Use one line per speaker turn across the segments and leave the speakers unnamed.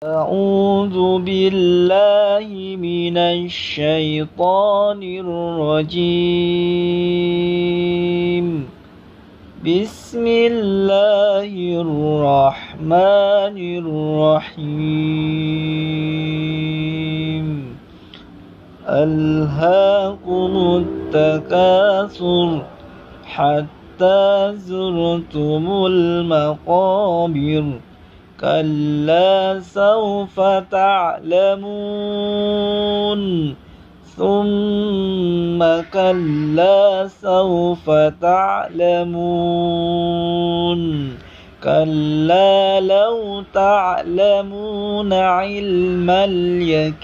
أعوذ بالله من الشيطان الرجيم. بسم الله الرحمن الرحيم. ألهاكم التكاثر حتى زرتم المقابر كلا سوف تعلمون ثم كلا سوف تعلمون كلا لو تعلمون علم اليقين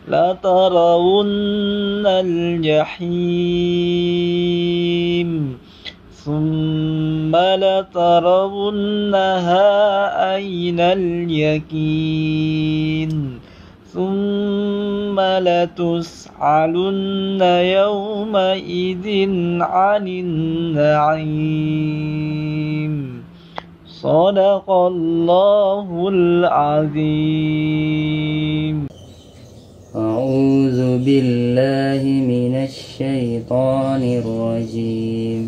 لترون الجحيم ثم لترونها عين اليقين ثم لتسألن يومئذ عن النعيم. صدق الله العظيم.
أعوذ بالله من الشيطان الرجيم.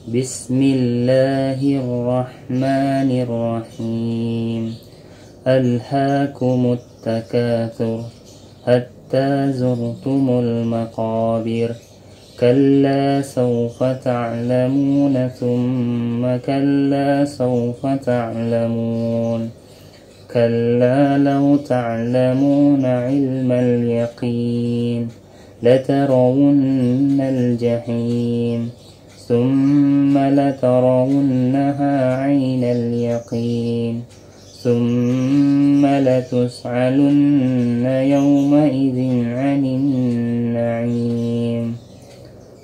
بسم الله الرحمن الرحيم. ألهاكم التكاثر حتى زرتم المقابر كلا سوف تعلمون ثم كلا سوف تعلمون كلا لو تعلمون علم اليقين لترون الجحيم ثم لترونها عين اليقين ثم لتسألن يومئذ عن النعيم.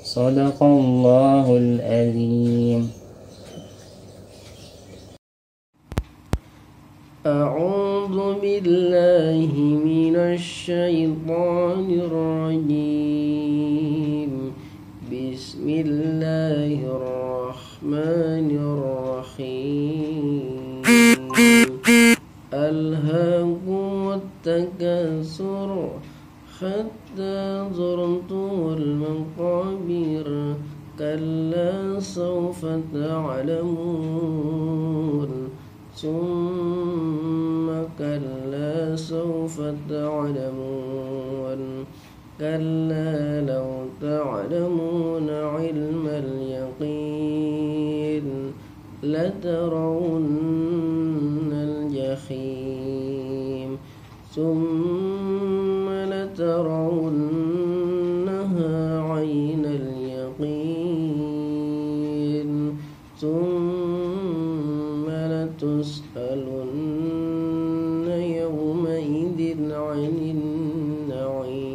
صدق الله العظيم.
أعوذ بالله من الشيطان الرجيم. بسم الله الرحمن الرحيم. ألهاكم التكاثر حتى زرتم المقابر كلا سوف تعلمون ثم كلا سوف تعلمون كلا لو تعلمون علم اليقين لترون الجحيم ثم لترونها عين اليقين ثم لتسألن يومئذ عن النعيم.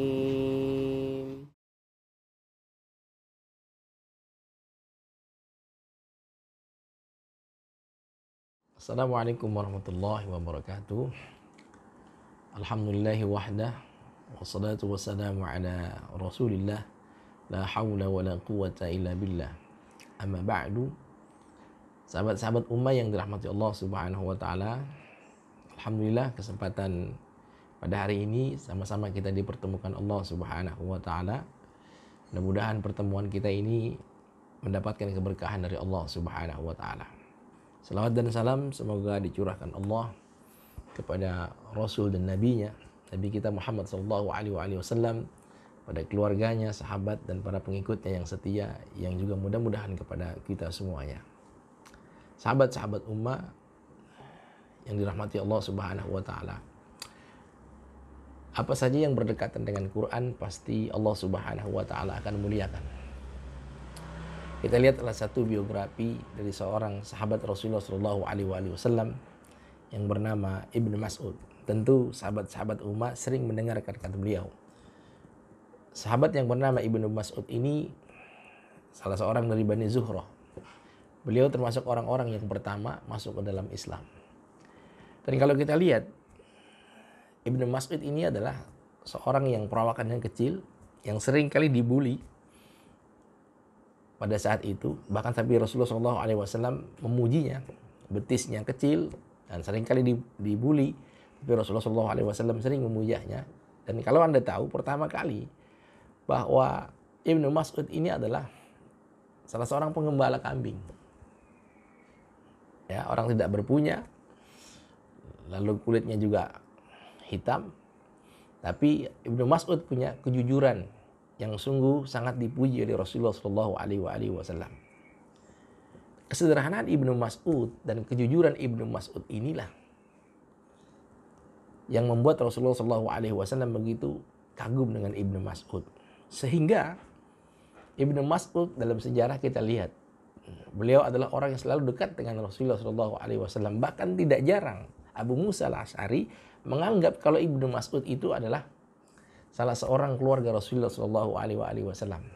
Assalamualaikum warahmatullahi wabarakatuh. Alhamdulillahi wahdah wassalatu wassalamu ala rasulillah la hawla wa la quwata illa billah. Amma ba'du. Sahabat-sahabat ummah yang dirahmati Allah Subhanahu wa taala. Alhamdulillah kesempatan pada hari ini sama-sama kita dipertemukan Allah Subhanahu wa taala. Mudah-mudahan pertemuan kita ini mendapatkan keberkahan dari Allah Subhanahu wa taala. Salawat dan salam semoga dicurahkan Allah kepada Rasul dan Nabi-Nya, Nabi kita Muhammad sallallahu alaihi wasallam, pada keluarganya, sahabat dan para pengikutnya yang setia, yang juga mudah-mudahan kepada kita semuanya. Sahabat-sahabat ummah yang dirahmati Allah Subhanahu wa taala. Apa saja yang berdekatan dengan Quran pasti Allah Subhanahu wa taala akan muliakan. Kita lihat salah satu biografi dari seorang sahabat Rasulullah sallallahu alaihi wasallam yang bernama Ibnu Mas'ud. Tentu sahabat-sahabat ummah sering mendengar kata-kata beliau. Sahabat yang bernama Ibnu Mas'ud ini salah seorang dari Bani Zuhrah. Beliau termasuk orang-orang yang pertama masuk ke dalam Islam. Dan kalau kita lihat, Ibnu Mas'ud ini adalah seorang yang perawakannya kecil, yang sering kali dibully pada saat itu. Bahkan sampai Rasulullah SAW memujinya, betisnya kecil, dan seringkali dibully, tapi Rasulullah SAW sering memujanya. Dan kalau Anda tahu, pertama kali bahwa Ibnu Mas'ud ini adalah salah seorang penggembala kambing. Ya, orang tidak berpunya, lalu kulitnya juga hitam, tapi Ibnu Mas'ud punya kejujuran yang sungguh sangat dipuji oleh Rasulullah SAW. Kesederhanaan Ibnu Mas'ud dan kejujuran Ibnu Mas'ud inilah yang membuat Rasulullah SAW begitu kagum dengan Ibnu Mas'ud. Sehingga Ibnu Mas'ud dalam sejarah kita lihat, beliau adalah orang yang selalu dekat dengan Rasulullah SAW. Bahkan tidak jarang Abu Musa al-Asy'ari menganggap kalau Ibnu Mas'ud itu adalah salah seorang keluarga Rasulullah SAW.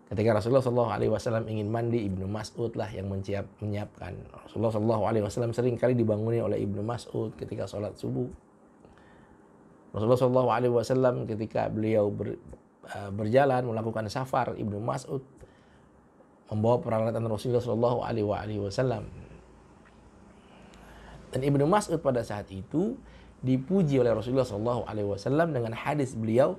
Ketika Rasulullah SAW ingin mandi, Ibnu Mas'ud lah yang menyiapkan. Rasulullah SAW sering kali dibanguni oleh Ibnu Mas'ud ketika sholat subuh. Rasulullah SAW ketika beliau berjalan melakukan safar, Ibnu Mas'ud membawa peralatan Rasulullah SAW. Dan Ibnu Mas'ud pada saat itu dipuji oleh Rasulullah SAW dengan hadis beliau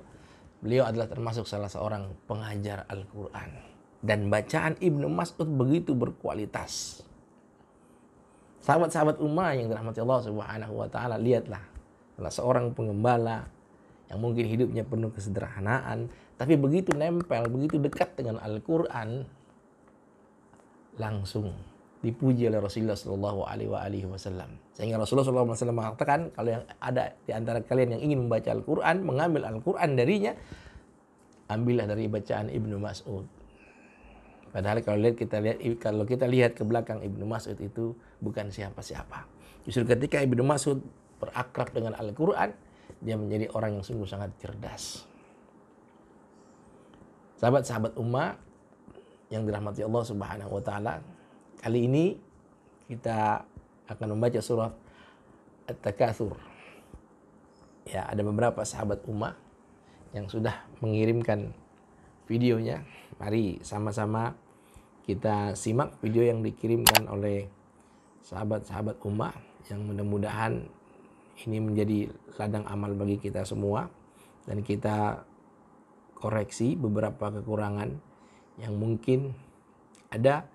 adalah termasuk salah seorang pengajar Al-Quran. Dan bacaan Ibnu Mas'ud begitu berkualitas. Sahabat-sahabat ummah yang dirahmati Allah Subhanahu wa Ta'ala, lihatlah, salah seorang penggembala yang mungkin hidupnya penuh kesederhanaan, tapi begitu nempel, begitu dekat dengan Al-Quran, langsung dipuji oleh Rasulullah SAW. Sehingga Rasulullah SAW mengatakan, kalau yang ada di antara kalian yang ingin membaca Al-Quran, mengambil Al-Quran darinya, ambillah dari bacaan Ibnu Mas'ud. Padahal kalau kita lihat ke belakang, Ibnu Mas'ud itu bukan siapa-siapa. Justru ketika Ibnu Mas'ud berakrab dengan Al-Quran, dia menjadi orang yang sungguh sangat cerdas. Sahabat-sahabat ummah yang dirahmati Allah Subhanahu wa Ta'ala, kali ini kita akan membaca surah At-Takatsur. Ya, ada beberapa sahabat ummah yang sudah mengirimkan videonya. Mari sama-sama kita simak video yang dikirimkan oleh sahabat-sahabat ummah, yang mudah-mudahan ini menjadi ladang amal bagi kita semua, dan kita koreksi beberapa kekurangan yang mungkin ada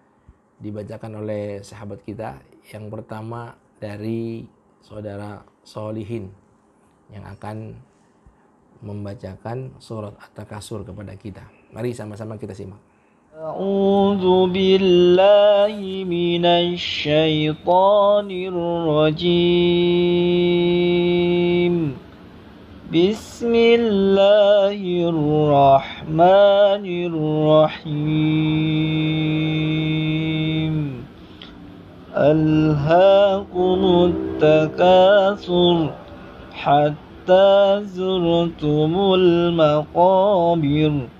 dibacakan oleh sahabat kita. Yang pertama dari saudara Solihin yang akan membacakan surat At-Takatsur kepada kita. Mari sama-sama kita simak.
A'udzu billahi minasy syaithanir rajim. Bismillahirrahmanirrahim. Alhaakumut takatsur hatta zurtumul maqabir.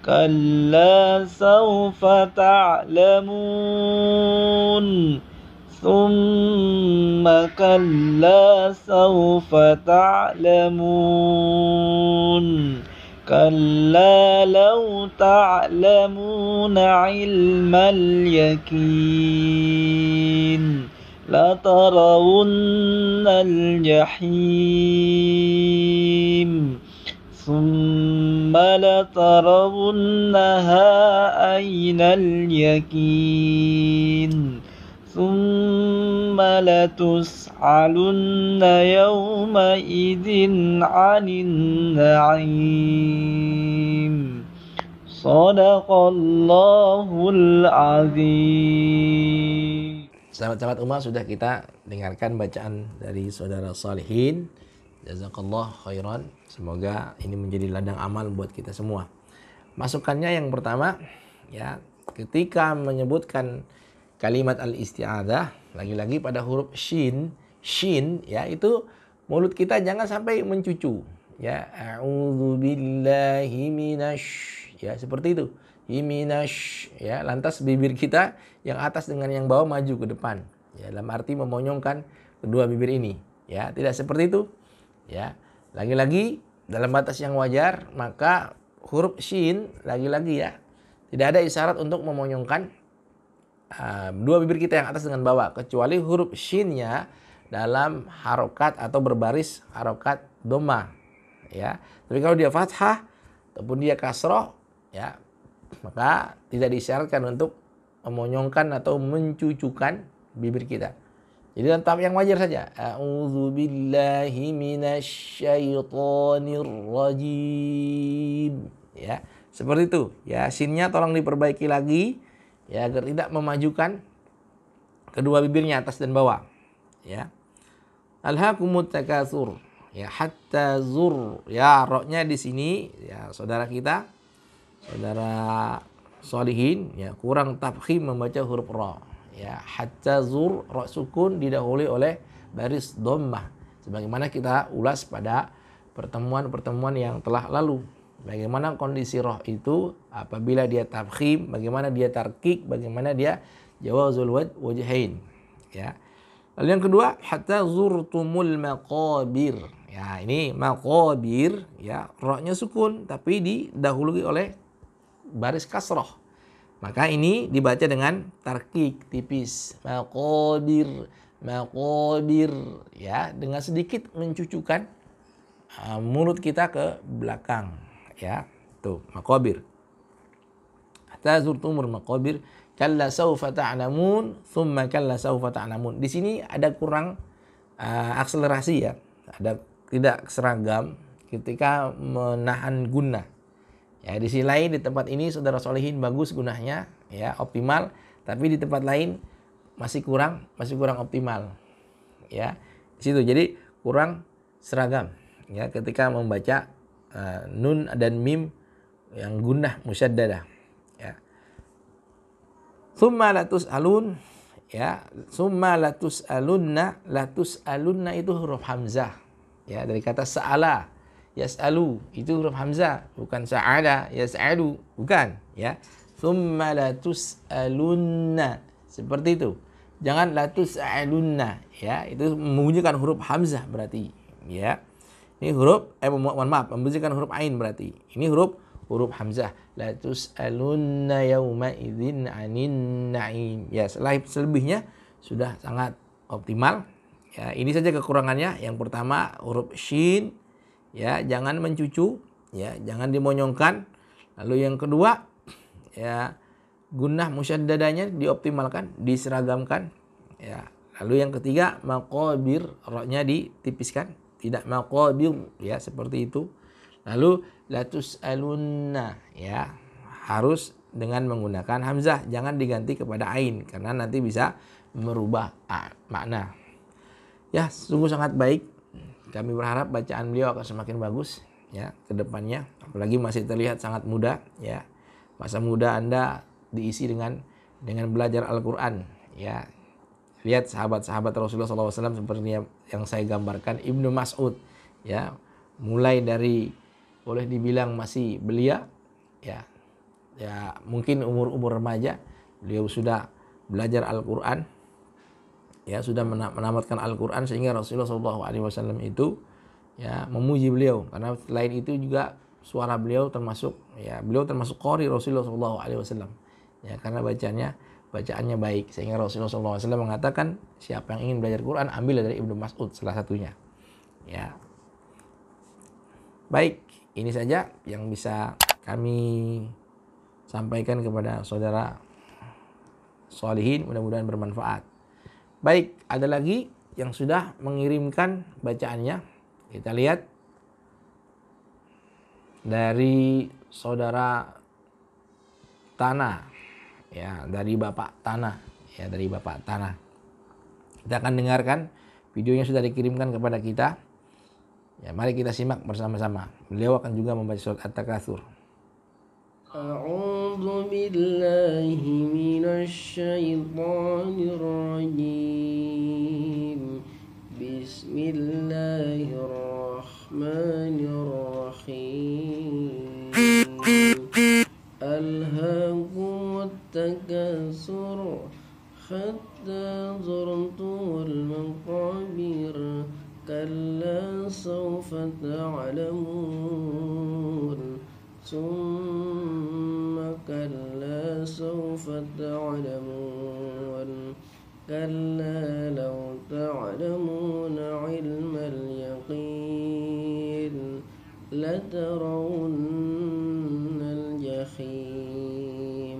Kalla sawfa ta'lamun. Thumma kalla sawfa ta'lamun. Kalla law ta'lamuna ilmal yakin latarawunnal jahim. ثم لترونها عين اليقين ثم لتسألن يومئذ عن النعيم. صدق الله العظيم.
Sahabat-sahabat ummah, sudah kita dengarkan bacaan dari saudara Salihin. Jazakallah khairan. Semoga ini menjadi ladang amal buat kita semua. Masukannya yang pertama, ya, ketika menyebutkan kalimat al-isti'adzah, lagi-lagi pada huruf shin, ya, itu mulut kita jangan sampai mencucu. Ya, a'udzubillahi minasy, ya, seperti itu. Minasy, ya, lantas bibir kita yang atas dengan yang bawah maju ke depan. Ya, dalam arti memonyongkan kedua bibir ini. Ya, tidak seperti itu. Ya, lagi-lagi dalam batas yang wajar, maka huruf shin lagi-lagi, ya, tidak ada isyarat untuk memonyongkan dua bibir kita yang atas dengan bawah, kecuali huruf shinnya dalam harokat atau berbaris harokat doma, ya. Tapi kalau dia fathah ataupun dia kasroh, ya, maka tidak disyaratkan untuk memonyongkan atau mencucukan bibir kita. Jadi dalam tahap yang wajar saja. A'udzubillahi minasyaitonir rajim. Ya, seperti itu. Ya, shinnya tolong diperbaiki lagi ya agar tidak memajukan kedua bibirnya atas dan bawah. Ya. Alhaakumut takatsur. Ya, hatta zur. Ya, roknya di sini ya saudara kita, saudara sholihin ya kurang tafkhim membaca huruf ra. Ya, hatta zur, ra sukun didahului oleh baris dhammah sebagaimana kita ulas pada pertemuan-pertemuan yang telah lalu. Bagaimana kondisi roh itu apabila dia tafkhim, bagaimana dia tarkik, bagaimana dia jawazul wajhain. Ya. Lalu yang kedua, hatta zurtumul maqabir. Ya, ini maqabir ya, rohnya sukun tapi didahului oleh baris kasroh. Maka ini dibaca dengan tarkik tipis. Maqabir, maqabir ya, dengan sedikit mencucukkan mulut kita ke belakang. Ya, tuh maqabir. Hatta zurtumul maqabir, kalla saufa ta'lamun, thumma kalla saufa ta'lamun. Di sini ada kurang akselerasi ya. Ada tidak seragam ketika menahan gunnah. Ya, di sisi lain di tempat ini saudara sholihin bagus gunahnya, ya optimal, tapi di tempat lain masih kurang optimal. Ya, di situ jadi kurang seragam. Ya, ketika membaca nun dan mim yang gunnah musyaddadah. Ya. Tsumma latus'alun, ya, tsumma latus'alunna, latus'alunna itu huruf hamzah. Ya, dari kata sa'ala. Yas'alu itu huruf hamzah, bukan sa'ala, yas'alu, bukan, ya. Tsumma latus'alunna, seperti itu. Jangan latus'alunna, ya, itu membunyikan huruf hamzah berarti, ya. Ini huruf mohon maaf, membunyikan huruf ain berarti. Ini huruf hamzah. Latus'alunna yauma idzin 'anin na'im. Ya, selebihnya sudah sangat optimal. Ya, ini saja kekurangannya. Yang pertama huruf shin, ya, jangan mencucu, ya, jangan dimonyongkan. Lalu yang kedua, ya, gunnah musyaddadanya dioptimalkan, diseragamkan, ya. Lalu yang ketiga, maqabir, ra-nya ditipiskan, tidak maqabir, ya, seperti itu. Lalu latus'alunna, ya, harus dengan menggunakan hamzah, jangan diganti kepada ain karena nanti bisa merubah makna. Ya, sungguh sangat baik. Kami berharap bacaan beliau akan semakin bagus ya ke depannya. Apalagi masih terlihat sangat muda ya. Masa muda Anda diisi dengan belajar Al-Qur'an ya. Lihat sahabat-sahabat Rasulullah SAW seperti yang saya gambarkan, Ibnu Mas'ud ya. Mulai dari boleh dibilang masih belia ya. Ya, mungkin umur remaja beliau sudah belajar Al-Qur'an. Ya, sudah menamatkan Al-Qur'an sehingga Rasulullah SAW itu ya memuji beliau karena selain itu juga suara beliau termasuk qori Rasulullah SAW ya, karena bacaannya baik sehingga Rasulullah SAW mengatakan siapa yang ingin belajar Quran ambil dari Ibnu Mas'ud salah satunya ya. Baik, ini saja yang bisa kami sampaikan kepada saudara sholihin, mudah-mudahan bermanfaat. Baik, ada lagi yang sudah mengirimkan bacaannya. Kita lihat dari saudara Tanah, ya, dari Bapak Tanah, ya, dari Bapak Tanah. Kita akan dengarkan videonya sudah dikirimkan kepada kita. Ya, mari kita simak bersama-sama. Beliau akan juga membaca surat At-Takatsur.
أعوذ بالله من الشيطان الرجيم بسم الله الرحمن الرحيم ألهاكم التكاثر حتى زرتم المقابر كلا سوف تعلمون ثم كلا سوف تعلمون كلا لو تعلمون علم اليقين لترون الجحيم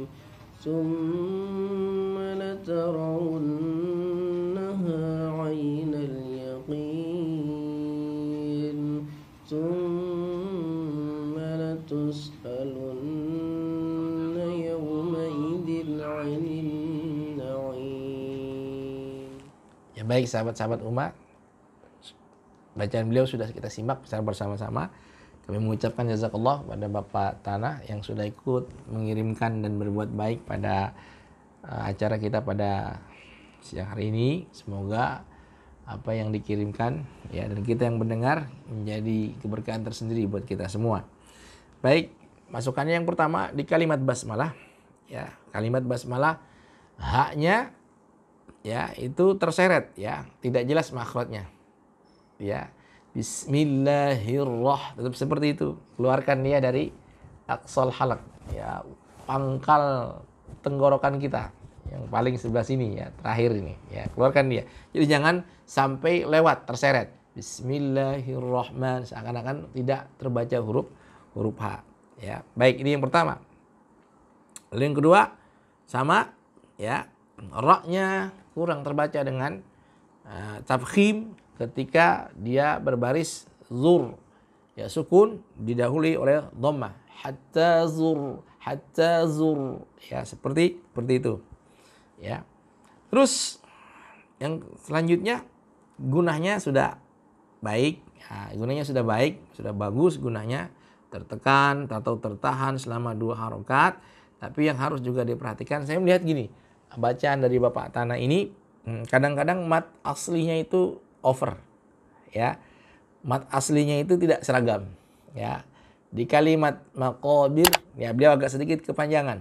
ثم لترونها عين اليقين ثم لتسألن يومئذ عن النعيم.
Ya baik sahabat-sahabat umat, bacaan beliau sudah kita simak secara bersama-sama. Kami mengucapkan jazakallah pada Bapak Tanah yang sudah ikut mengirimkan dan berbuat baik pada acara kita pada siang hari ini. Semoga apa yang dikirimkan ya dan kita yang mendengar menjadi keberkahan tersendiri buat kita semua. Baik, masukannya yang pertama di kalimat basmalah. Ya, kalimat basmalah haknya ya itu terseret ya, tidak jelas makhrajnya. Ya. Bismillahirrahmanirrahim, tetap seperti itu. Keluarkan dia dari aqsal halaq, ya, pangkal tenggorokan kita yang paling sebelah sini ya, terakhir ini ya, keluarkan dia. Jadi jangan sampai lewat terseret. Bismillahirrahmanirrahim, seakan-akan tidak terbaca huruf H ya. Baik, ini yang pertama. Lalu yang kedua sama ya, ra-nya kurang terbaca dengan tafkhim ketika dia berbaris zur ya, sukun didahului oleh dhammah, hatta zur ya, seperti itu ya. Terus yang selanjutnya gunahnya sudah baik ya, sudah bagus gunahnya, tertekan atau tertahan selama 2 harokat. Tapi yang harus juga diperhatikan, saya melihat gini, bacaan dari Bapak Tanah ini kadang-kadang mat aslinya itu over ya, mat aslinya itu tidak seragam ya. Di kalimat maqabir ya beliau agak sedikit kepanjangan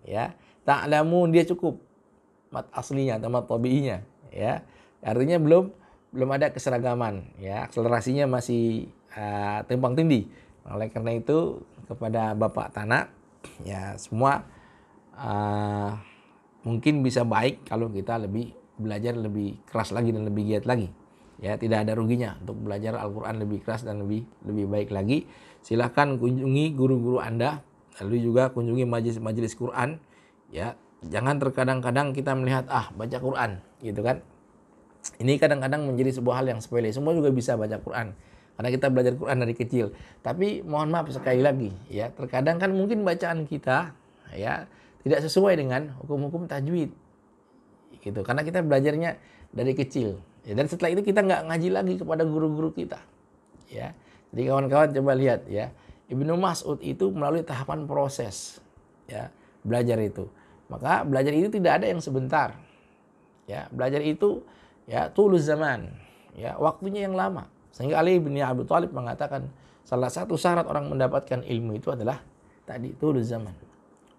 ya. Ta'lamun dia cukup mat aslinya atau mat tabi'inya ya, artinya belum ada keseragaman ya, akselerasinya masih tumpang tindih. Oleh karena itu kepada Bapak Tanah ya, semua mungkin bisa baik kalau kita belajar lebih keras lagi dan lebih giat lagi. Ya, tidak ada ruginya untuk belajar Al-Quran lebih keras dan lebih baik lagi. Silahkan kunjungi guru-guru Anda, lalu juga kunjungi majelis Quran. Ya, jangan terkadang-kadang kita melihat baca Quran, gitu kan? Ini kadang-kadang menjadi sebuah hal yang sepele. Semua juga bisa baca Quran karena kita belajar Quran dari kecil. Tapi mohon maaf sekali lagi, ya terkadang kan mungkin bacaan kita ya tidak sesuai dengan hukum-hukum tajwid, gitu. Karena kita belajarnya dari kecil. Ya, dan setelah itu kita nggak ngaji lagi kepada guru-guru kita. Ya, jadi kawan-kawan coba lihat ya, Ibnu Mas'ud itu melalui tahapan proses ya belajar itu. Maka belajar itu tidak ada yang sebentar. Ya, belajar itu ya tuluz zaman, ya waktunya yang lama. Sehingga Ali bin Abi Thalib mengatakan salah satu syarat orang mendapatkan ilmu itu adalah tadi tuluz zaman,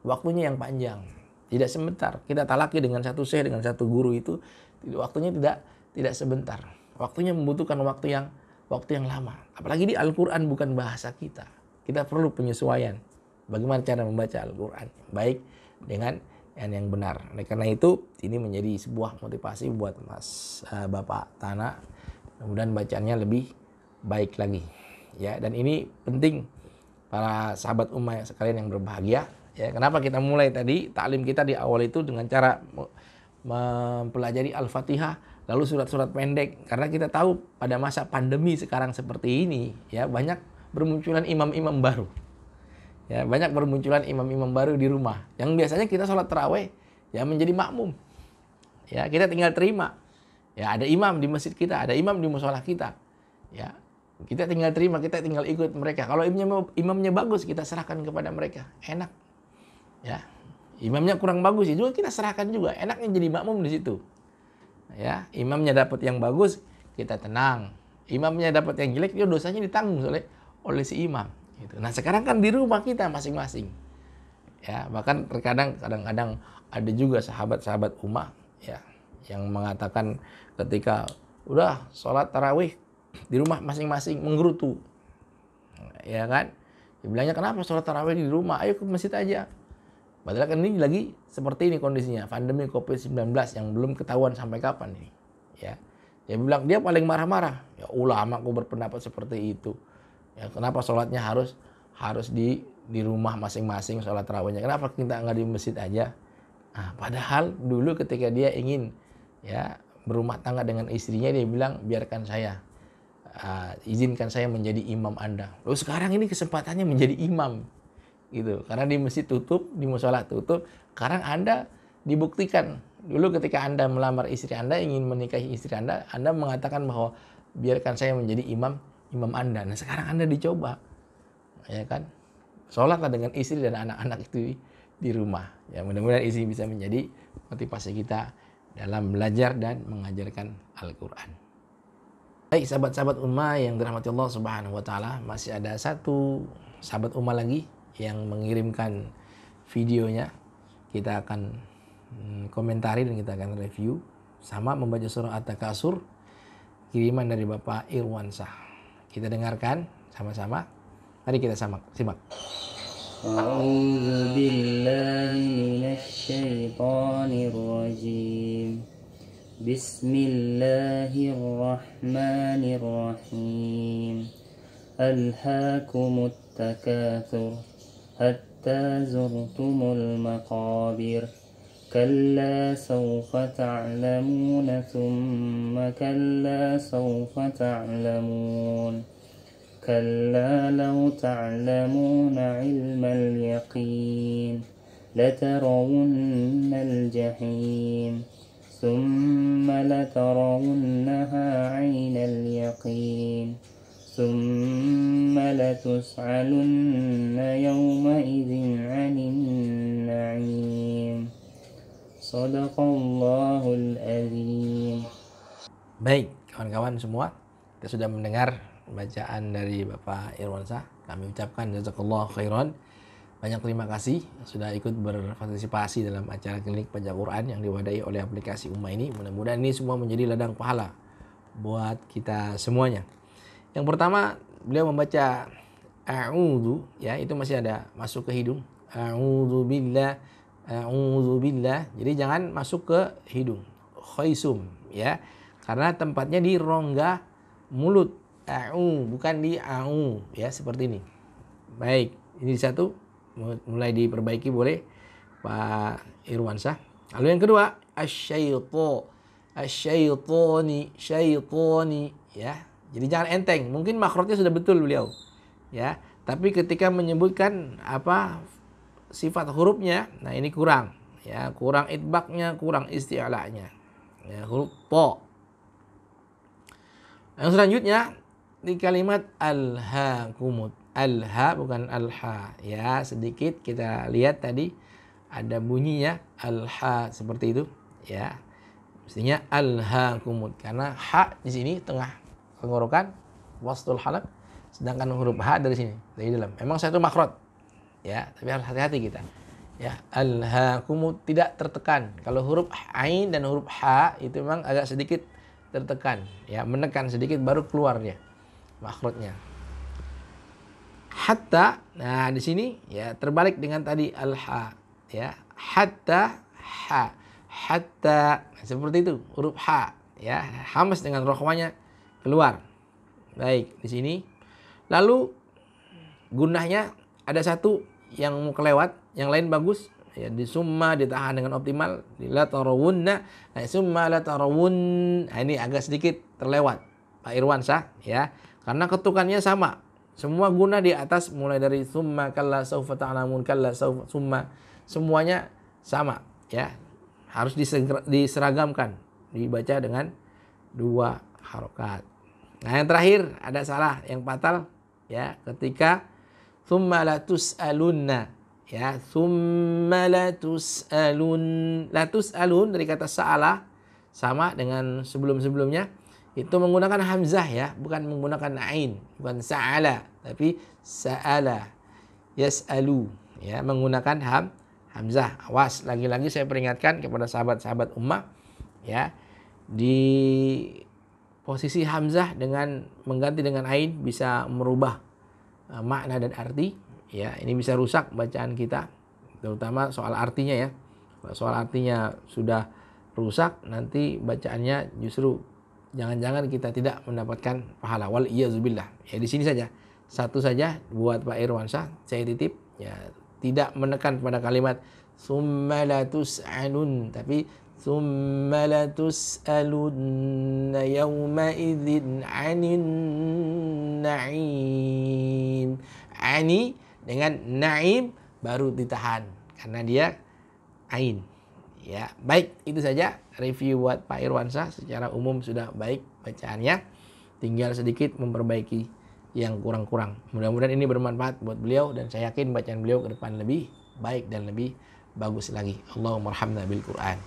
waktunya yang panjang, tidak sebentar. Kita talaki dengan satu syekh, dengan satu guru itu waktunya tidak sebentar. Waktunya membutuhkan waktu yang lama. Apalagi di Al-Quran bukan bahasa kita. Kita perlu penyesuaian. Bagaimana cara membaca Al-Quran baik dengan yang benar. Oleh karena itu ini menjadi sebuah motivasi buat Bapak Tanah. Mudah-mudahan bacaannya lebih baik lagi. Ya, dan ini penting para sahabat ummah sekalian yang berbahagia. Ya, kenapa kita mulai tadi taklim kita di awal itu dengan cara mempelajari Al-Fatihah, lalu surat-surat pendek, karena kita tahu pada masa pandemi sekarang seperti ini ya banyak bermunculan imam-imam baru. Ya, banyak bermunculan imam-imam baru di rumah. Yang biasanya kita sholat tarawih ya menjadi makmum. Ya, kita tinggal terima. Ya, ada imam di masjid kita, ada imam di mushola kita. Ya, kita tinggal terima, kita tinggal ikut mereka. Kalau imamnya bagus, kita serahkan kepada mereka. Enak. Ya, imamnya kurang bagus juga kita serahkan juga. Enaknya jadi makmum di situ. Ya, imamnya dapat yang bagus, kita tenang. Imamnya dapat yang jelek, dia dosanya ditanggung oleh si imam. Gitu. Nah, sekarang kan di rumah kita masing-masing. Ya, bahkan kadang-kadang ada juga sahabat-sahabat ummah ya yang mengatakan ketika udah sholat tarawih di rumah masing-masing menggerutu. Ya kan? Dibilangnya kenapa sholat tarawih di rumah? Ayo ke masjid aja. Padahal kan ini lagi seperti ini kondisinya, pandemi COVID-19 yang belum ketahuan sampai kapan ini. Ya. Dia bilang dia paling marah-marah. Ya ulama kok berpendapat seperti itu. Ya, kenapa sholatnya harus di rumah masing-masing sholat tarawihnya? Kenapa kita nggak di masjid aja? Nah, padahal dulu ketika dia ingin ya berumah tangga dengan istrinya, dia bilang biarkan saya, izinkan saya menjadi imam Anda. Lalu sekarang ini kesempatannya menjadi imam. Gitu, karena di masjid tutup, di musola tutup. Sekarang Anda dibuktikan dulu ketika Anda melamar istri Anda, ingin menikahi istri Anda mengatakan bahwa biarkan saya menjadi imam Anda. Nah sekarang Anda dicoba, ya kan, sholatlah dengan istri dan anak-anak itu di rumah. Ya mudah-mudahan ini bisa menjadi motivasi kita dalam belajar dan mengajarkan Al-Quran. Baik sahabat-sahabat Ummah yang dirahmati Allah Subhanahu Wa Taala, masih ada satu sahabat Ummah lagi yang mengirimkan videonya. Kita akan komentari dan kita akan review sama membaca surah At-Takasur, kiriman dari Bapak Irwansyah. Kita dengarkan sama-sama. Mari kita simak.
A'udzu billahi minasy syaithanir rajim. Bismillahirrahmanirrahim. Alhaakumut takatsur hatta zurtumul maqabir. Kalla sawfa ta'lamun thumma kalla sawfa ta'lamun. Kalla law ta'lamuna 'ilmal yaqin latarawunnal jahim. Thumma latarawunnaha 'ainal yaqin. ثم لتسألن يومئذ عن النعيم. صدق الله العظيم.
Baik, kawan-kawan semua, kita sudah mendengar bacaan dari Bapak Irwansyah. Kami ucapkan jazakallahu khairan. Banyak terima kasih sudah ikut berpartisipasi dalam acara klinik baca Quran yang diwadahi oleh aplikasi Ummah ini. Mudah-mudahan ini semua menjadi ladang pahala buat kita semuanya. Yang pertama, beliau membaca a'udzu, ya, itu masih ada masuk ke hidung. A'udzu billah, a'udzu billah. Jadi jangan masuk ke hidung. Khaisum, ya. Karena tempatnya di rongga mulut. Bukan di a'u, ya, seperti ini. Baik, ini satu mulai diperbaiki boleh Pak Irwansyah. Lalu yang kedua, syaitoni, ya. Jadi jangan enteng, mungkin makhrajnya sudah betul beliau, ya. Tapi ketika menyebutkan sifat hurufnya, nah ini kurang, ya, kurang itbaknya, kurang isti'la'nya, ya, huruf po. Yang selanjutnya di kalimat alhaakumut, alha bukan alha, ya, sedikit kita lihat tadi ada bunyinya alha seperti itu, ya. Mestinya alhaakumut karena ha di sini tengah tenggorokan wastul halaq, sedangkan huruf ha dari sini, dari dalam. Memang satu makhraj, ya, tapi harus hati-hati kita, ya. Alhaakumut tidak tertekan. Kalau huruf ain dan huruf ha itu memang agak sedikit tertekan, ya, menekan sedikit baru keluar dia makhrajnya. Hatta, nah di sini ya terbalik dengan tadi alha, ya, hatta ha, hatta, nah, seperti itu huruf ha, ya, hamas dengan rohwanya keluar. Baik, di sini. Lalu gunahnya ada satu yang mau kelewat, yang lain bagus. Ya, di summa ditahan dengan optimal, di la tarawunna, nah, summa la tarawun. Nah, ini agak sedikit terlewat Pak Irwansyah, ya. Karena ketukannya sama. Semua guna di atas mulai dari summa kalla saufa ta'lamun, kalla saufa summa, semuanya sama, ya. Harus diseragamkan, dibaca dengan dua harokat. Nah yang terakhir ada salah yang fatal, ya, ketika summa latus'alunna, ya, summa latus'alun, latus'alun dari kata sa'ala sama dengan sebelum-sebelumnya itu menggunakan hamzah, ya, bukan menggunakan ain, bukan sa'ala tapi sa'ala, yas'alu, ya, menggunakan hamzah. Awas, lagi-lagi saya peringatkan kepada sahabat-sahabat ummah, ya, di posisi hamzah dengan mengganti dengan ain bisa merubah makna dan arti, ya. Ini bisa rusak bacaan kita, terutama soal artinya ya. Kalau soal artinya sudah rusak, nanti bacaannya justru jangan-jangan kita tidak mendapatkan pahala. Wal iyyazubillah. Ya di sini saja. Satu saja buat Pak Irwansyah, saya titip ya, tidak menekan pada kalimat summa la tus'alun, tapi summa la tus'alun yawma idzin 'anin na'im. Ani dengan na'im baru ditahan karena dia ain. Ya, baik, itu saja review buat Pak Irwansyah. Secara umum sudah baik bacaannya, tinggal sedikit memperbaiki yang kurang-kurang. Mudah-mudahan ini bermanfaat buat beliau, dan saya yakin bacaan beliau ke depan lebih baik dan lebih bagus lagi. Allahumma arhamna bil Quran.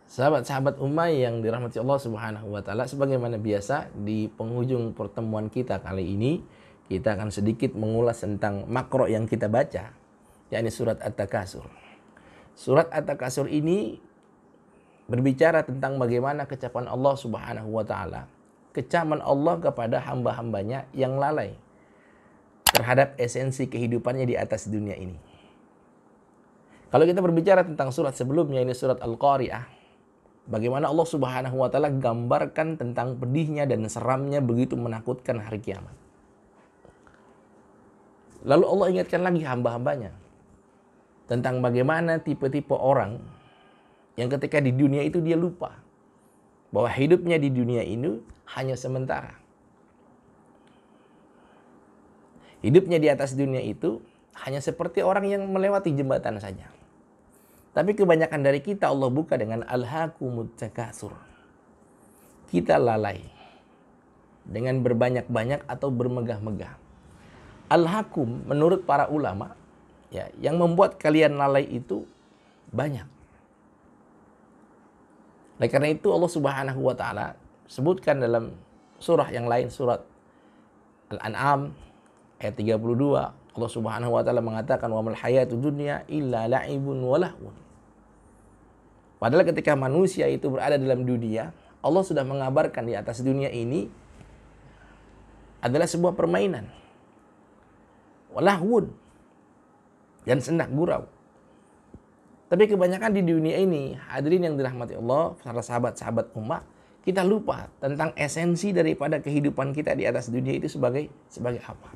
Sahabat-sahabat ummah yang dirahmati Allah Subhanahu wa taala, sebagaimana biasa di penghujung pertemuan kita kali ini, kita akan sedikit mengulas tentang makro yang kita baca, yakni surat At-Takasur. Surat At-Takasur ini berbicara tentang bagaimana kecapan Allah Subhanahu wa taala, kecaman Allah kepada hamba-hambanya yang lalai terhadap esensi kehidupannya di atas dunia ini. Kalau kita berbicara tentang surat sebelumnya, ini surat Al-Qari'ah, bagaimana Allah Subhanahu wa taala gambarkan tentang pedihnya dan seramnya begitu menakutkan hari kiamat. Lalu Allah ingatkan lagi hamba-hambanya tentang bagaimana tipe-tipe orang yang ketika di dunia itu dia lupa bahwa hidupnya di dunia ini hanya sementara. Hidupnya di atas dunia itu hanya seperti orang yang melewati jembatan saja. Tapi kebanyakan dari kita Allah buka dengan alhaakumut takasur. Kita lalai dengan berbanyak-banyak atau bermegah-megah. Alhaakum menurut para ulama, ya, yang membuat kalian lalai itu banyak. Oleh karena itu Allah Subhanahu wa taala sebutkan dalam surah yang lain, surat Al-An'am ayat 32, Allah Subhanahu wa taala mengatakan wa mal hayatud dunya illa la'ibun wa lahwun. Padahal ketika manusia itu berada dalam dunia, Allah sudah mengabarkan di atas dunia ini adalah sebuah permainan. Walahwun, dan sendak gurau. Tapi kebanyakan di dunia ini, hadirin yang dirahmati Allah, para sahabat-sahabat ummah, kita lupa tentang esensi daripada kehidupan kita di atas dunia itu sebagai apa.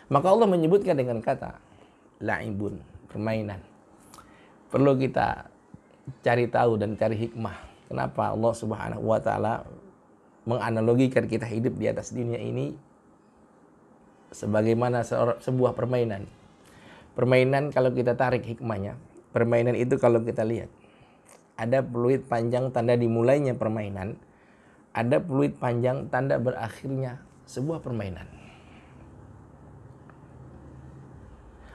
Maka Allah menyebutkan dengan kata la'ibun, permainan. Perlu kita cari tahu dan cari hikmah. Kenapa Allah Subhanahu wa taala menganalogikan kita hidup di atas dunia ini sebagaimana sebuah permainan. Permainan kalau kita tarik hikmahnya, permainan itu kalau kita lihat, ada peluit panjang tanda dimulainya permainan, ada peluit panjang tanda berakhirnya sebuah permainan.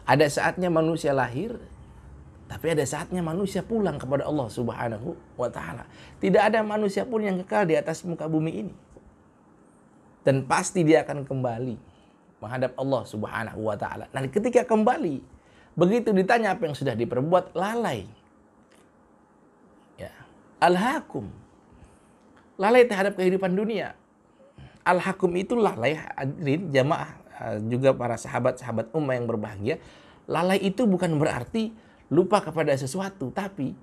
Ada saatnya manusia lahir, tapi ada saatnya manusia pulang kepada Allah Subhanahu wa taala. Tidak ada manusia pun yang kekal di atas muka bumi ini. Dan pasti dia akan kembali menghadap Allah Subhanahu wa taala. Nah, ketika kembali, begitu ditanya apa yang sudah diperbuat, lalai. Ya. Alhaakum. Lalai terhadap kehidupan dunia. Alhaakum itu lalai, hadirin jamaah, juga para sahabat-sahabat ummah yang berbahagia. Lalai itu bukan berarti lupa kepada sesuatu, tapi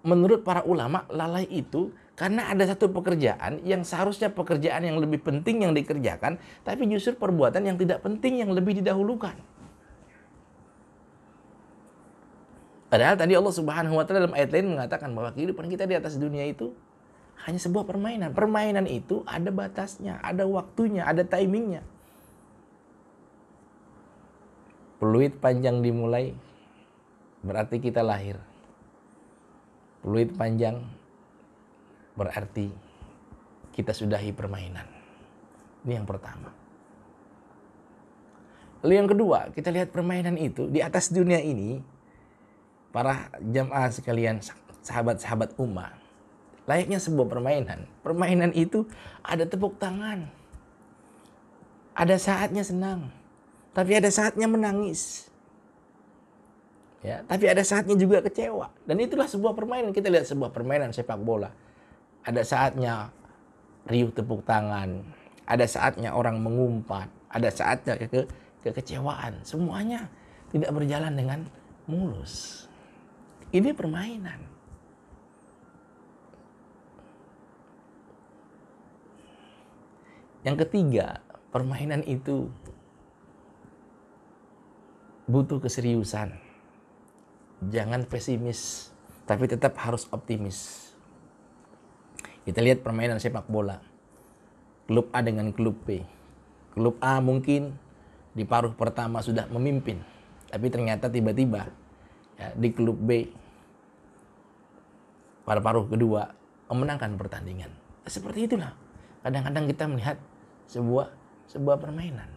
menurut para ulama, lalai itu karena ada satu pekerjaan yang seharusnya pekerjaan yang lebih penting yang dikerjakan, tapi justru perbuatan yang tidak penting yang lebih didahulukan. Padahal tadi Allah Subhanahu wa taala dalam ayat lain mengatakan bahwa kehidupan kita di atas dunia itu hanya sebuah permainan. Permainan itu ada batasnya, ada waktunya, ada timingnya. Peluit panjang dimulai berarti kita lahir. Peluit panjang berarti kita sudahi permainan. Ini yang pertama. Lalu yang kedua, kita lihat permainan itu di atas dunia ini, para jamaah sekalian, sahabat-sahabat ummah, layaknya sebuah permainan. Permainan itu ada tepuk tangan, ada saatnya senang, tapi ada saatnya menangis. Ya, tapi ada saatnya juga kecewa. Dan itulah sebuah permainan. Kita lihat sebuah permainan sepak bola. Ada saatnya riuh tepuk tangan, ada saatnya orang mengumpat, ada saatnya kekecewaan. Semuanya tidak berjalan dengan mulus. Ini permainan. Yang ketiga, permainan itu butuh keseriusan. Jangan pesimis, tapi tetap harus optimis. Kita lihat permainan sepak bola. Klub A dengan klub B. Klub A mungkin di paruh pertama sudah memimpin, tapi ternyata tiba-tiba ya, di klub B pada paruh kedua memenangkan pertandingan. Seperti itulah. Kadang-kadang kita melihat sebuah permainan.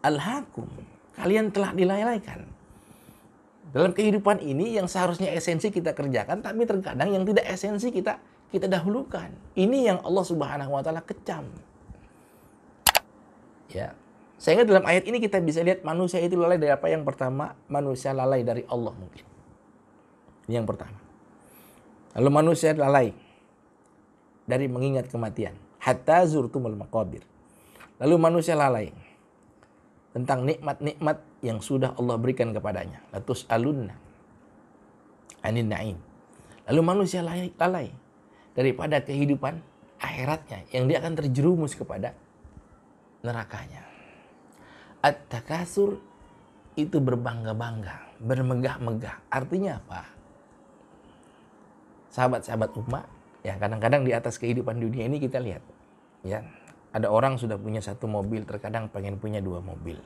Alhaakum, kalian telah dilalaikan. Dalam kehidupan ini yang seharusnya esensi kita kerjakan, tapi terkadang yang tidak esensi kita dahulukan. Ini yang Allah Subhanahu wa taala kecam. Ya. Sehingga dalam ayat ini kita bisa lihat manusia itu lalai dari apa? Yang pertama, manusia lalai dari Allah mungkin. Ini yang pertama. Lalu manusia lalai dari mengingat kematian. Hatta zurtumul maqabir. Lalu manusia lalai tentang nikmat-nikmat yang sudah Allah berikan kepadanya. Latus alunna anin na'im. Lalu manusia lalai daripada kehidupan akhiratnya yang dia akan terjerumus kepada nerakanya. At-takasur itu berbangga-bangga, bermegah-megah. Artinya apa? Sahabat-sahabat umat, ya kadang-kadang di atas kehidupan dunia ini kita lihat, ya ada orang sudah punya 1 mobil, terkadang pengen punya 2 mobil.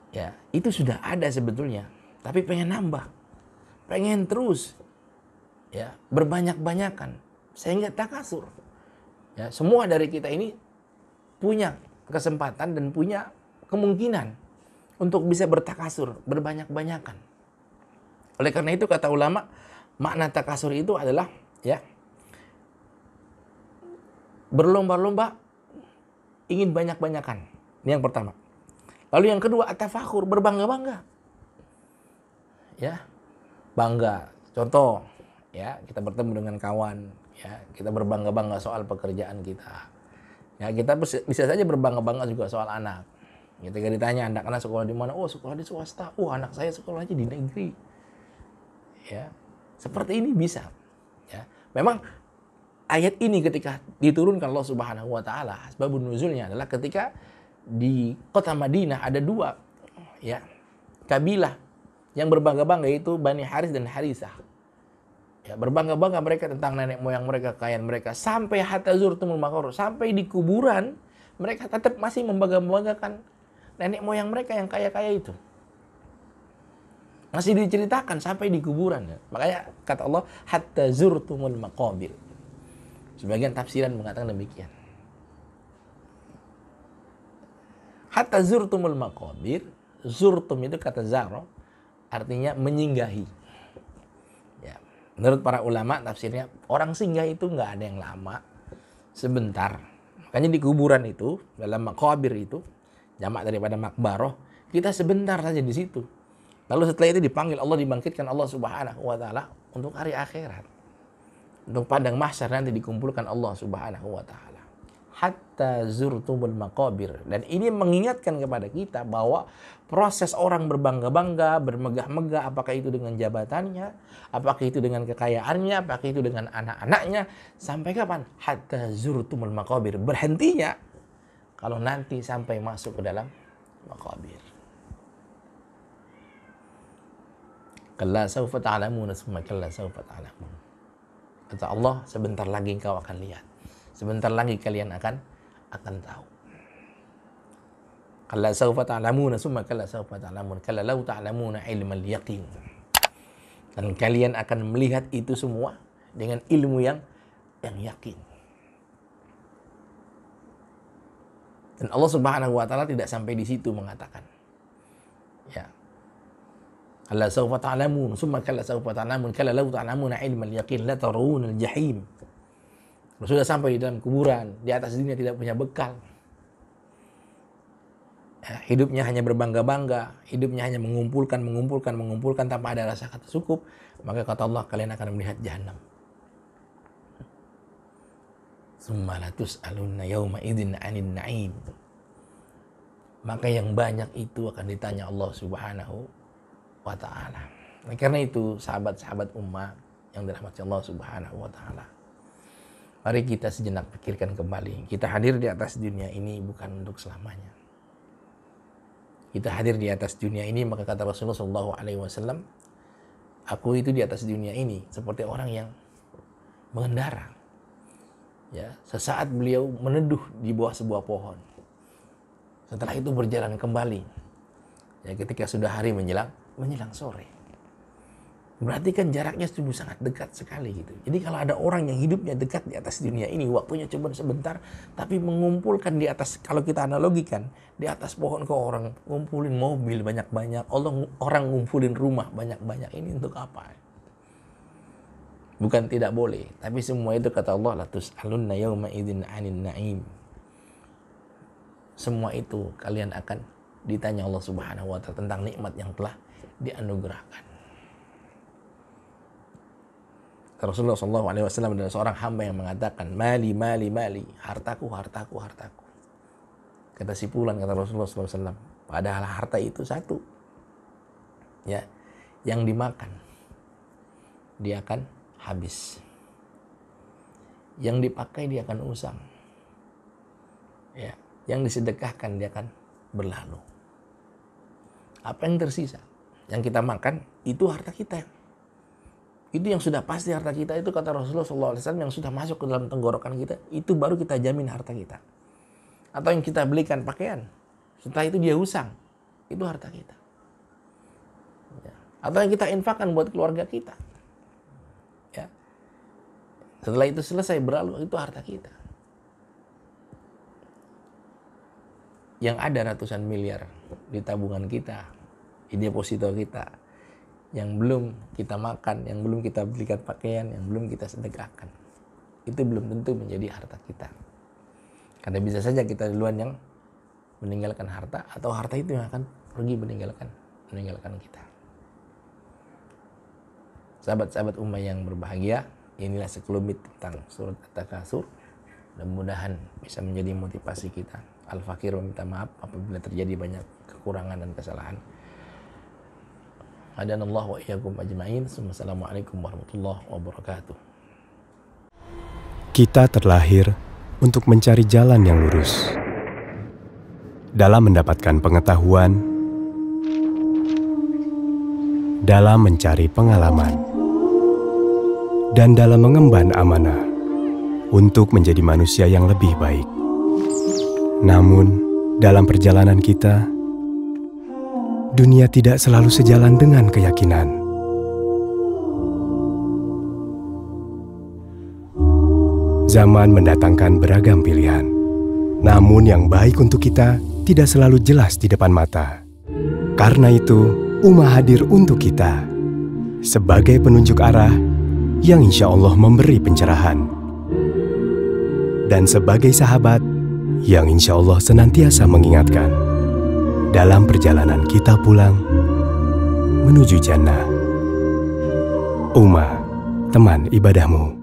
Ya, itu sudah ada sebetulnya, tapi pengen nambah, pengen terus, ya berbanyak-banyakan, sehingga takasur. Ya, semua dari kita ini punya kesempatan dan punya kemungkinan untuk bisa bertakasur, berbanyak-banyakan. Oleh karena itu kata ulama, makna takasur itu adalah ya berlomba-lomba ingin banyak-banyakan. Ini yang pertama. Lalu yang kedua, at-tafakhur, berbangga-bangga. Ya. Bangga. Contoh, ya, kita bertemu dengan kawan, ya, kita berbangga-bangga soal pekerjaan kita. Ya, kita bisa saja berbangga-bangga juga soal anak. Ketika ditanya anak-anak sekolah di mana? Oh, sekolah di swasta. Oh, anak saya sekolahnya di negeri. Ya. Seperti ini bisa. Ya. Memang ayat ini ketika diturunkan Allah Subhanahu wa taala, sebab nuzulnya adalah ketika di kota Madinah ada 2 ya kabilah yang berbangga-bangga, yaitu Bani Haris dan Harisah. Ya, berbangga-bangga mereka tentang nenek moyang mereka, kekayaan mereka, sampai hatta zurtumul maqabir, sampai di kuburan mereka tetap masih membangga-banggakan nenek moyang mereka yang kaya-kaya itu. Masih diceritakan sampai di kuburan. Ya. Makanya kata Allah, hatta zurtumul maqabir. Sebagian tafsiran mengatakan demikian. Hatta zurtumul maqabir, zurtum itu kata zaro, artinya menyinggahi. Ya. Menurut para ulama tafsirnya, orang singgah itu nggak ada yang lama, sebentar. Makanya di kuburan itu, dalam maqabir itu, jamak daripada makbaroh, kita sebentar saja di situ. Lalu setelah itu dipanggil Allah, dibangkitkan Allah Subhanahu wa taala untuk hari akhirat. Untuk padang mahsyar nanti dikumpulkan Allah Subhanahu wa taala. Hatta zurtumul maqabir. Dan ini mengingatkan kepada kita bahwa proses orang berbangga-bangga, bermegah-megah, apakah itu dengan jabatannya, apakah itu dengan kekayaannya, apakah itu dengan anak-anaknya, sampai kapan? Hatta zurtumul maqabir. Berhentinya kalau nanti sampai masuk ke dalam maqabir. Kalla sawfa ta'lamun, summa kalla sawfa ta'lamun. Kata Allah, sebentar lagi engkau akan lihat. Sebentar lagi kalian akan tahu. Kalla sawfa ta'lamun, summa kalla sawfa ta'lamun. Kalla law ta'lamuna ilmal yaqin. Dan kalian akan melihat itu semua dengan ilmu yang yakin. Dan Allah Subhanahu wa taala tidak sampai di situ mengatakan. Ya. Kalla sawfa ta'lamun, summa kalla sawfa ta'lamun, kalla law ta'lamuna ilmal yaqin la tarawunal jahim. Sudah sampai di dalam kuburan, di atas dunia tidak punya bekal. Ya, hidupnya hanya berbangga-bangga, hidupnya hanya mengumpulkan tanpa ada rasa kata cukup. Maka kata Allah, kalian akan melihat jahanam. Summa la tus'alunna yawma idzin 'anil na'im. maka yang banyak itu akan ditanya Allah Subhanahu wa Ta'ala. Nah, karena itu sahabat-sahabat umat yang dirahmati Allah Subhanahu wa Ta'ala, mari kita sejenak pikirkan kembali. Kita hadir di atas dunia ini bukan untuk selamanya. Kita hadir di atas dunia ini, maka kata Rasulullah SAW, aku itu di atas dunia ini seperti orang yang mengendara. Ya, sesaat beliau meneduh di bawah sebuah pohon. Setelah itu berjalan kembali. Ya, ketika sudah hari menjelang sore. Berarti kan jaraknya sudah sangat dekat sekali gitu. Jadi kalau ada orang yang hidupnya dekat di atas dunia ini, waktunya cuma sebentar, tapi mengumpulkan di atas, kalau kita analogikan, di atas pohon ke orang ngumpulin mobil banyak-banyak, orang ngumpulin rumah banyak-banyak, ini untuk apa? Bukan tidak boleh, tapi semua itu kata Allah, latus alunna yauma idzin 'anin na'im. Semua itu kalian akan ditanya Allah Subhanahu wa Ta'ala tentang nikmat yang telah dianugerahkan. Rasulullah SAW adalah seorang hamba yang mengatakan, mali, hartaku. Kata si Fulan, kata Rasulullah SAW, padahal harta itu satu, ya, yang dimakan dia akan habis, yang dipakai dia akan usang, ya, yang disedekahkan dia akan berlalu. Apa yang tersisa, yang kita makan, itu harta kita. Itu yang sudah pasti harta kita, itu kata Rasulullah SAW, yang sudah masuk ke dalam tenggorokan kita, itu baru kita jamin harta kita. Atau yang kita belikan pakaian, setelah itu dia usang, itu harta kita. Ya. Atau yang kita infakkan buat keluarga kita, ya, setelah itu selesai berlalu, itu harta kita. Yang ada ratusan miliar di tabungan kita, di deposito kita, yang belum kita makan, yang belum kita belikan pakaian, yang belum kita sedekahkan, itu belum tentu menjadi harta kita. Karena bisa saja kita duluan yang meninggalkan harta, atau harta itu yang akan pergi meninggalkan kita. Sahabat-sahabat ummah yang berbahagia, inilah sekelumit tentang surat At-Takatsur. Mudah-mudahan bisa menjadi motivasi kita. Al-Fakir meminta maaf apabila terjadi banyak kekurangan dan kesalahan. Hadanallahu wa iyyakum ajma'in. Assalamualaikum warahmatullahi wabarakatuh.
Kita terlahir untuk mencari jalan yang lurus. Dalam mendapatkan pengetahuan, dalam mencari pengalaman, dan dalam mengemban amanah untuk menjadi manusia yang lebih baik. Namun, dalam perjalanan kita, dunia tidak selalu sejalan dengan keyakinan. Zaman mendatangkan beragam pilihan, namun yang baik untuk kita tidak selalu jelas di depan mata. Karena itu, Ummah hadir untuk kita sebagai penunjuk arah yang insya Allah memberi pencerahan, dan sebagai sahabat yang insya Allah senantiasa mengingatkan dalam perjalanan kita pulang menuju jannah. Ummah, teman ibadahmu.